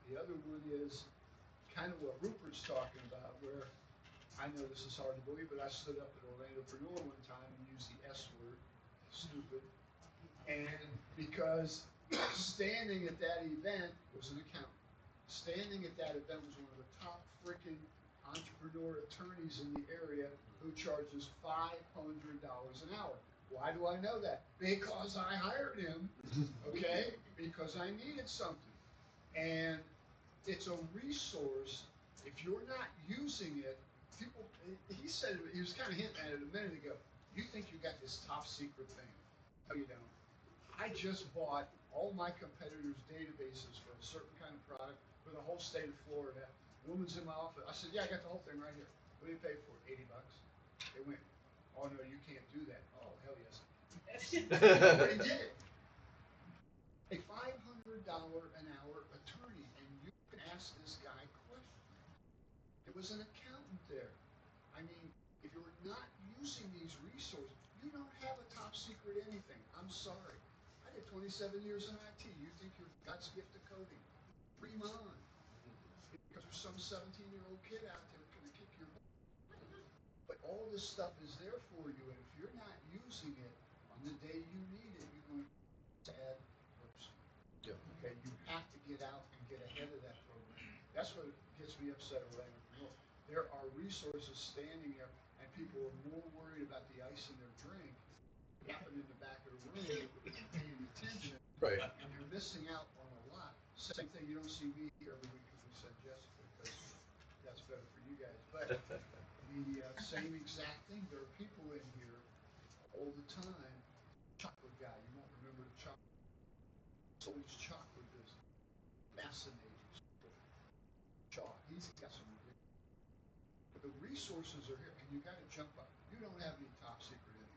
The other one is kind of what Rupert's talking about, where I know this is hard to believe, but I stood up at Orlandopreneur one time and used the S word, stupid, and because standing at that event was an accountant. Standing at that event was one of the top freaking entrepreneur attorneys in the area who charges $500 an hour. Why do I know that? Because I hired him, okay? Because I needed something. And it's a resource. If you're not using it, people, he said, he was kind of hinting at it a minute ago. You think you got this top secret thing. No, you don't. I just bought all my competitors' databases for a certain kind of product for the whole state of Florida. The woman's in my office. I said, yeah, I got the whole thing right here. What do you pay for it? $80. They went, oh no, you can't do that. Oh, hell yes. But he did it. A $500 an hour attorney, and you can ask this guy questions. There was an accountant there. I mean, if you're not using these resources, you don't have a top secret anything. I'm sorry. I did 27 years in IT. You think you're God's gift to coding? Dream on. Because there's some 17-year-old kid out there that's going to kick your butt. But all this stuff is there for you, and if you're not using it on the day you need it, you're going to sad person. Yeah. Okay, you have to get out and get ahead of that program. That's what gets me upset around Orlando. There are resources standing there, and people are more worried about the ice in their drink happening in the back of the room, paying attention, right? And you're missing out on a lot. Same thing, you don't see me here every week because we send Jessica, because that's better for you guys. But the same exact thing. There are people in here all the time. Chocolate guy, you won't remember the chocolate. So his chocolate business, fascinating. Chalk. He's got some. But the resources are here, and you got to jump up. You don't have any top secret in it.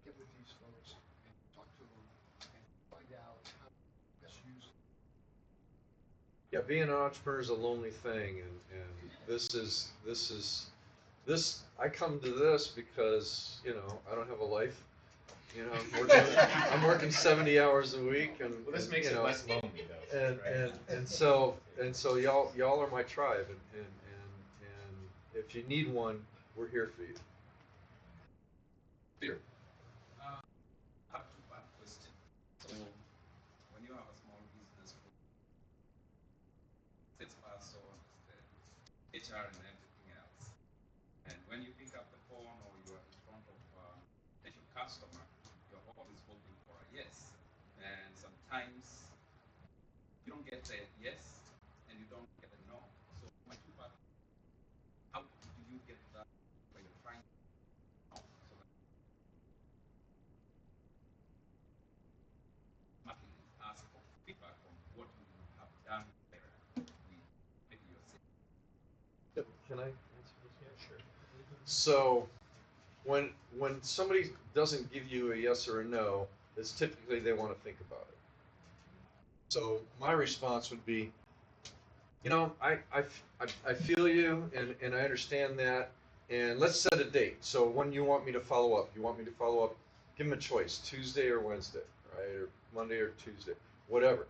Get with these folks and talk to them and find out how to best use it. Yeah, being an entrepreneur is a lonely thing, and this I come to this because, you know, I don't have a life. You know, I'm working 70 hours a week, and well, this makes it less lonely though. And so y'all are my tribe, and if you need one, we're here for you. Peter. I have two-part question. So, when you have a small business, sales person, the HR and everything else, and when you pick up the phone or you are in front of a potential customer, you're always hoping for a yes, and sometimes you don't get the yes, and you don't get the no. So, my two-part, how do you get that when you're trying to no, so that ask for feedback on what you have done better with maybe your sales? Can I answer this? Yeah, sure. So, when somebody doesn't give you a yes or a no, it's typically they want to think about it. So my response would be, you know, I feel you, and I understand that, and let's set a date. So when you want me to follow up, give them a choice, Tuesday or Wednesday, right, or Monday or Tuesday, whatever.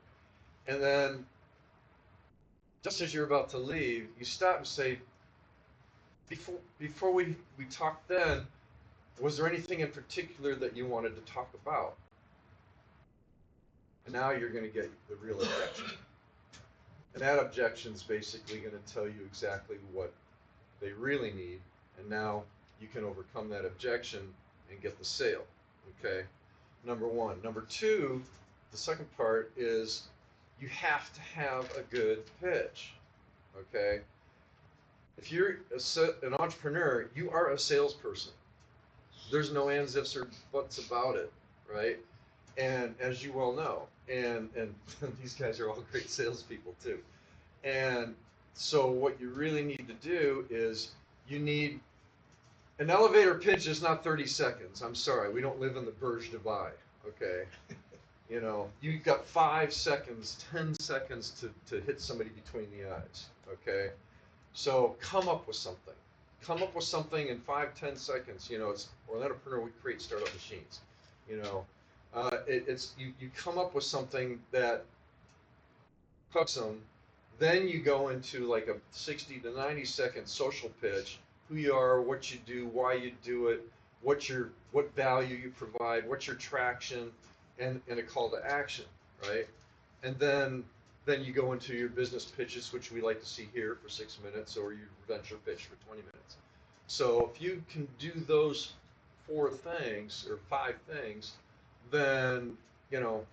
And then, just as you're about to leave, you stop and say, before we talked then, was there anything in particular that you wanted to talk about? And now you're going to get the real objection. And that objection is basically going to tell you exactly what they really need. And now you can overcome that objection and get the sale. Okay? Number one. Number two, the second part is you have to have a good pitch. Okay? If you're an entrepreneur, you are a salesperson. There's no ands, ifs, or buts about it. right? And as you well know, and these guys are all great salespeople too. And so what you really need to do is you need an elevator pitch is not 30 seconds. I'm sorry, we don't live in the Burj Dubai, okay? You know, you've got 5 seconds, 10 seconds to hit somebody between the eyes, okay? So come up with something. Come up with something in 5, 10 seconds. You know, it's Orlandopreneur, we create startup machines. You know, you come up with something that hooks them. Then you go into like a 60 to 90 second social pitch. Who you are, what you do, why you do it, what value you provide, what's your traction, and a call to action, right? And then you go into your business pitches, which we like to see here for 6 minutes, or your venture pitch for 20 minutes. So if you can do those 4 things or 5 things, then you know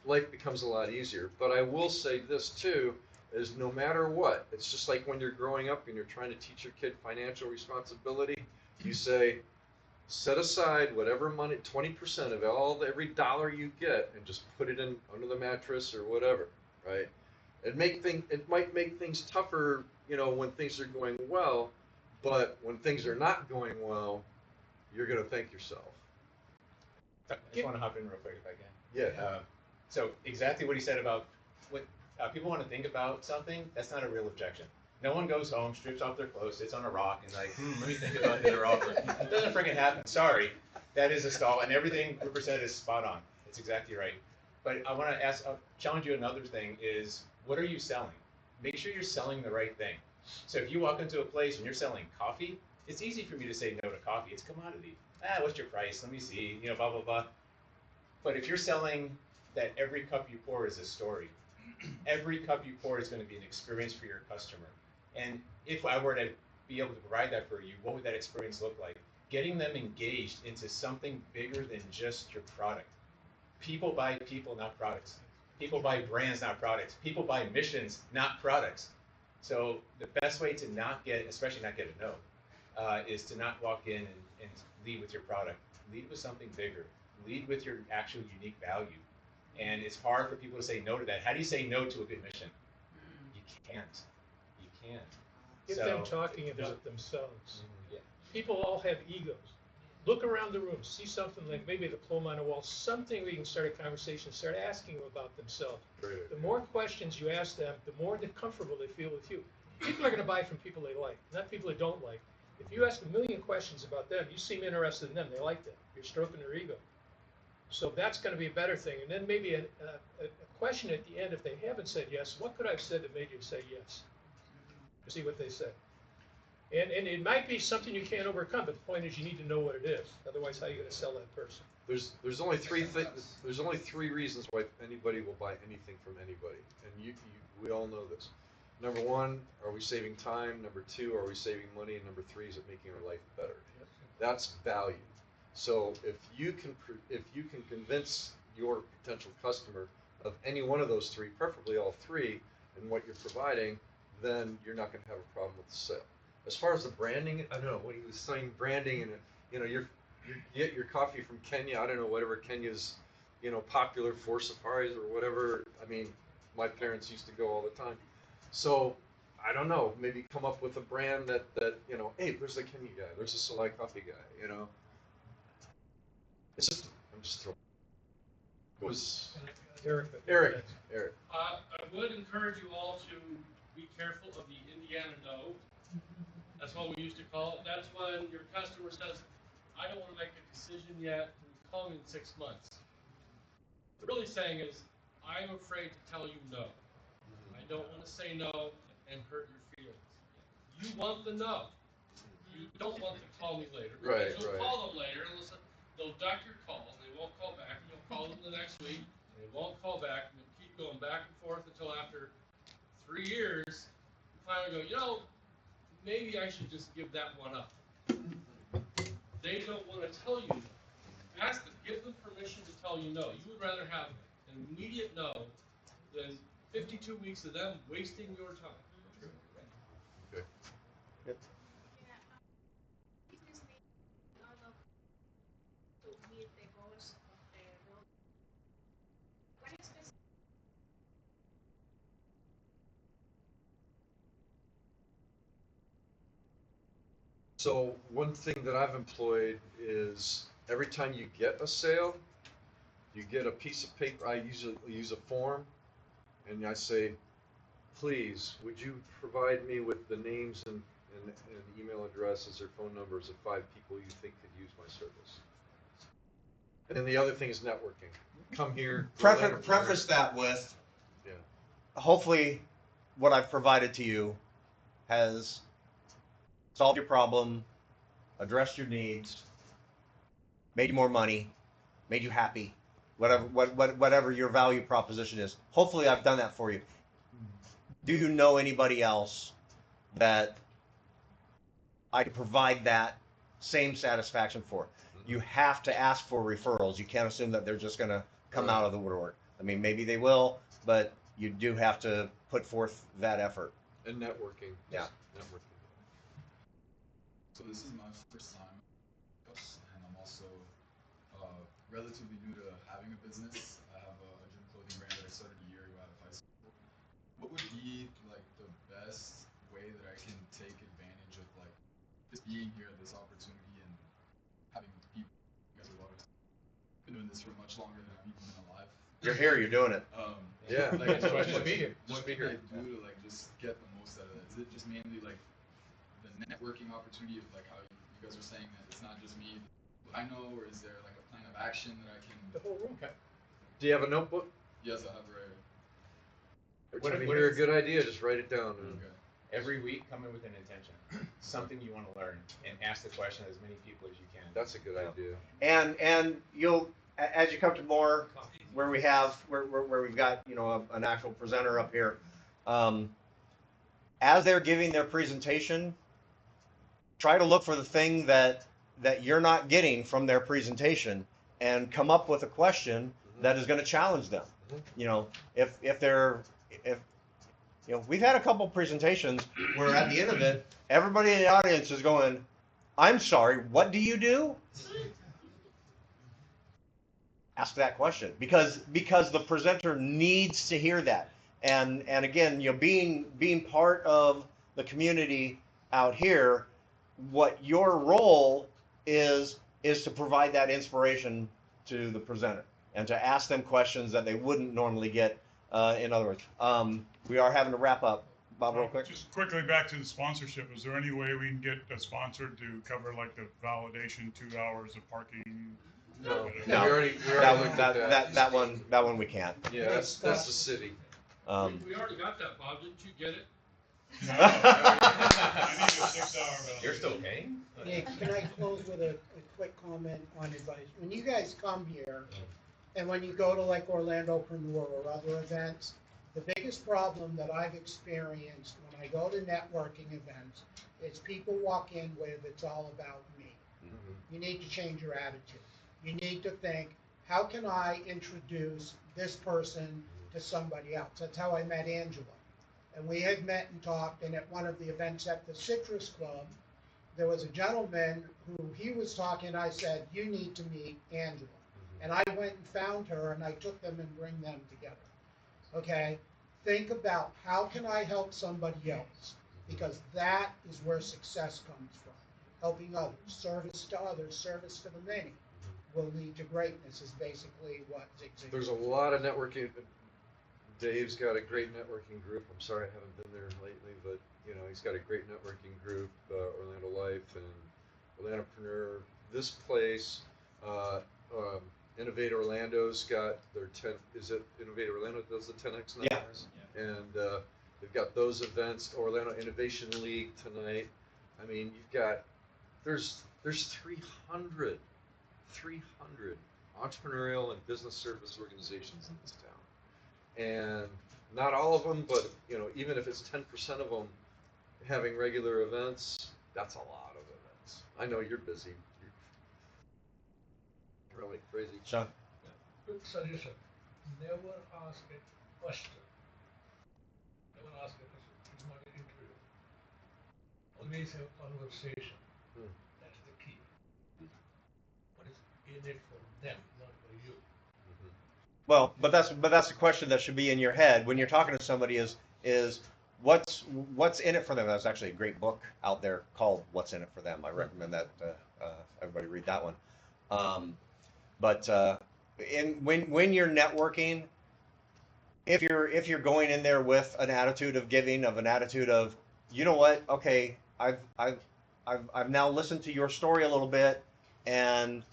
life becomes a lot easier. But I will say this too, is no matter what, it's just like when you're growing up and you're trying to teach your kid financial responsibility, you say, set aside whatever money, 20% of every dollar you get, and just put it in under the mattress or whatever, right? It might make things tougher, you know, when things are going well, but when things are not going well, you're gonna thank yourself. I just want to hop in real quick if I can. Yeah. So exactly what he said about what people want to think about something, that's not a real objection. No one goes home, strips off their clothes, sits on a rock, and like, let me think about it or over. It doesn't freaking happen. Sorry, that is a stall, and everything Rupert said is spot on. It's exactly right. But I want to challenge you another thing is, what are you selling? Make sure you're selling the right thing. So if you walk into a place and you're selling coffee, it's easy for me to say no to coffee. It's a commodity. What's your price? Let me see, you know, blah, blah, blah. But if you're selling that every cup you pour is a story, every cup you pour is going to be an experience for your customer. And if I were to be able to provide that for you, what would that experience look like? Getting them engaged into something bigger than just your product. People buy people, not products. People buy brands, not products. People buy missions, not products. So the best way to not get, especially not get a no, is to not walk in and lead with your product. Lead with something bigger. Lead with your actual unique value. And it's hard for people to say no to that. How do you say no to a good mission? You can't. You can't. Get them talking about themselves. Yeah. People all have egos. Look around the room, see something like maybe a diploma on a wall, something where you can start a conversation, start asking them about themselves. The more questions you ask them, the more comfortable they feel with you. People are going to buy from people they like, not people they don't like. If you ask a million questions about them, you seem interested in them, they like that. You're stroking their ego. So that's going to be a better thing. And then maybe a question at the end, if they haven't said yes, what could I have said that made you say yes? To see what they say. And it might be something you can't overcome, but the point is you need to know what it is. Otherwise, how are you going to sell that person? There's only 3 things. There's only 3 reasons why anybody will buy anything from anybody, and we all know this. Number 1, are we saving time? Number 2, are we saving money? And number 3, is it making our life better? That's value. So if you can convince your potential customer of any one of those 3, preferably all 3, and what you're providing, then you're not going to have a problem with the sale. As far as the branding, I don't know, when he was saying branding, and you know, you get your coffee from Kenya, I don't know, whatever Kenya's, you know, popular for safaris or whatever. I mean, my parents used to go all the time. So I don't know, maybe come up with a brand that you know, hey, there's the Kenya guy, there's the Soleil coffee guy, you know. It's just, I'm just throwing. It was Eric. I would encourage you all to be careful of the Indiana no. That's what we used to call it. That's when your customer says, I don't want to make a decision yet, call me in 6 months. What they're really saying is, I'm afraid to tell you no. I don't want to say no and hurt your feelings. You want the no. You don't want to call me later. Right, You'll right. call them later, and they'll duck your call, and they won't call back, and you'll call them the next week, and they won't call back, and you'll keep going back and forth until after 3 years, you finally go, you know, maybe I should just give that one up. They don't want to tell you no. Ask them, give them permission to tell you no. You would rather have an immediate no than 52 weeks of them wasting your time. Okay. So one thing that I've employed is every time you get a sale, you get a piece of paper. I usually use a form, and I say, please, would you provide me with the names and email addresses or phone numbers of 5 people you think could use my service? And then the other thing is networking. Come here. Preface that with, yeah. Hopefully what I've provided to you has solved your problem, addressed your needs, made you more money, made you happy, whatever your value proposition is. Hopefully I've done that for you. Do you know anybody else that I could provide that same satisfaction for? You have to ask for referrals. You can't assume that they're just going to come out of the woodwork. I mean, maybe they will, but you do have to put forth that effort. And networking. Yeah. Networking. So this is my first time, and I'm also relatively new to having a business. I have a gym clothing brand that I started a year ago out of high school. What would be like the best way that I can take advantage of like just being here at this opportunity and having people? You guys have been doing this for much longer than I've even been alive. You're here. You're doing it. Yeah. Like, what should be here. What can I do to like just get the most out of it? Is it just mainly like the networking opportunity of like how you guys are saying that it's not just me, I know, or is there like a plan of action that I can? The whole room. Do you have a notebook? Yes, I have it right. Every time you hear a good idea, just write it down. Every week, come in with an intention, something you want to learn, and ask the question as many people as you can. That's a good idea. And you'll, as you come to more where we've got, you know, an actual presenter up here, as they're giving their presentation, try to look for the thing that you're not getting from their presentation and come up with a question that is going to challenge them. You know, if you know, we've had a couple presentations where at the end of it, everybody in the audience is going, "I'm sorry, what do you do?" Ask that question because the presenter needs to hear that. And again, you know, being part of the community out here, what your role is to provide that inspiration to the presenter and to ask them questions that they wouldn't normally get. In other words, we are having to wrap up. Bob, real quick. Just quickly back to the sponsorship. Is there any way we can get a sponsor to cover like the validation 2 hours of parking? No. No, We already looked at that one we can't. Yeah, that's the city. We already got that, Bob. Didn't you get it? I need a 6-hour You're still paying? Yeah, can I close with a quick comment on advice? When you guys come here, and when you go to like Orlandopreneur or other events, the biggest problem that I've experienced when I go to networking events is people walk in with, it's all about me. You need to change your attitude. You need to think, how can I introduce this person to somebody else? That's how I met Angela. And we had met and talked, and at one of the events at the Citrus Club, there was a gentleman who he was talking, I said, you need to meet Angela. And I went and found her, and I took them and bring them together. Okay? Think about how can I help somebody else? Because that is where success comes from. Helping others, service to others, service to the many will lead to greatness is basically what Zig Zig. There's a lot of networking. Dave's got a great networking group. I'm sorry I haven't been there lately, but you know he's got a great networking group. Orlando Life and Orlandopreneur. This place, Innovate Orlando's got their 10. Is it Innovate Orlando does the 10X nights? Yeah. And they've got those events. Orlando Innovation League tonight. I mean, you've got there's 300 entrepreneurial and business service organizations in this town. And not all of them, but you know, even if it's 10% of them having regular events, that's a lot of events. I know you're busy. You're really crazy. Sean? Quick suggestion, never ask a question. Never ask a question. It's not an interview. Always have conversation. That's the key. What is in it for them, not for you. Well, but that's the question that should be in your head when you're talking to somebody is what's in it for them. That's actually a great book out there called What's in It for Them. I recommend that everybody read that one. When you're networking, if you're going in there with an attitude of giving, of an attitude of, you know what, okay, I've now listened to your story a little bit, and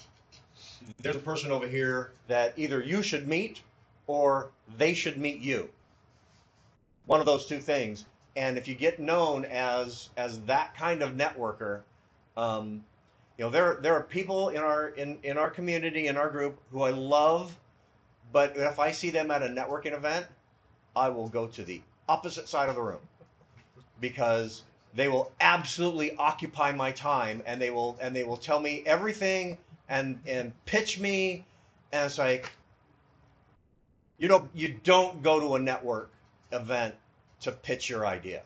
there's a person over here that either you should meet or they should meet you. One of those two things. And if you get known as that kind of networker, there are people in our community, in our group, who I love, but if I see them at a networking event, I will go to the opposite side of the room, because they will absolutely occupy my time, and they will tell me everything and pitch me, and it's like, you don't go to a network event to pitch your idea.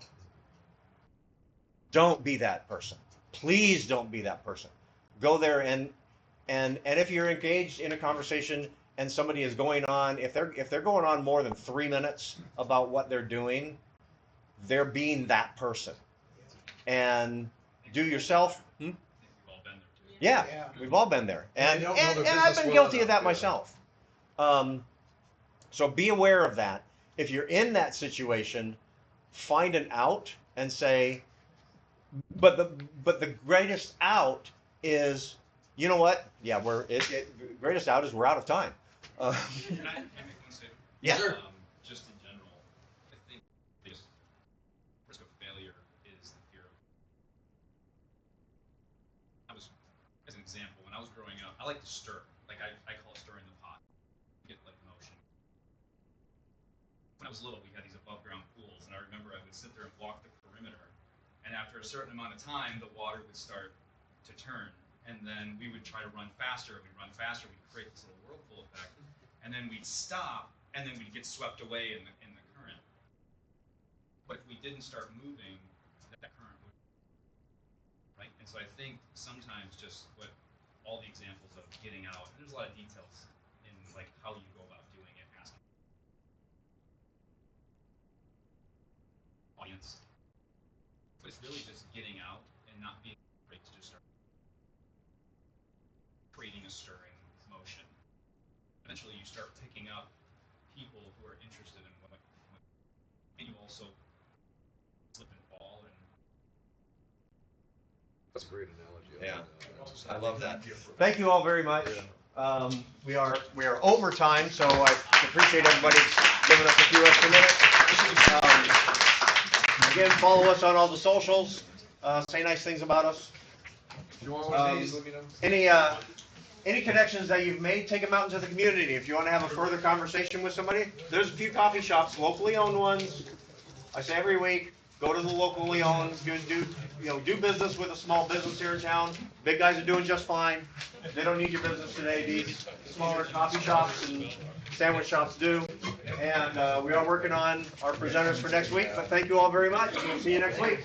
Don't be that person. Please don't be that person. Go there and if you're engaged in a conversation and somebody is going on, if they're going on more than 3 minutes about what they're doing, they're being that person. And do yourself. Yeah, we've all been there, and I've been guilty of that myself. So be aware of that. If you're in that situation, find an out and say, but the greatest out is, you know what? Yeah, greatest out is we're out of time. Can I make one statement? Yeah. Sure. Just in general, I think the biggest risk of failure is the fear of. As an example, when I was growing up, I like to stir. Like I call it stirring the pot. Get like motion. When I was little, we had these above ground pools, and I remember I would sit there and walk the perimeter, and after a certain amount of time, the water would start to turn, and then we would try to run faster. We'd run faster. We'd create this little whirlpool effect, and then we'd stop, and then we'd get swept away in the current. But if we didn't start moving, that current would, right? And so I think sometimes just what all the examples of getting out, and there's a lot of details in like how you go about doing it, asking audience, but it's really just getting out and not being afraid to just start creating a stirring motion. Eventually you start picking up people who are interested in what and you also slip and fall. And that's a great analogy. Yeah, I love that. Thank you all very much. We are over time, so I appreciate everybody giving us a few extra minutes. Again, follow us on all the socials. Say nice things about us. You want one of these? Let me Any know. any connections that you've made, take them out into the community. If you want to have a further conversation with somebody, there's a few coffee shops, locally owned ones. I say every week, go to the locally owned, do business with a small business here in town. Big guys are doing just fine. They don't need your business today. These smaller coffee shops and sandwich shops do. And we are working on our presenters for next week. But thank you all very much. We'll see you next week.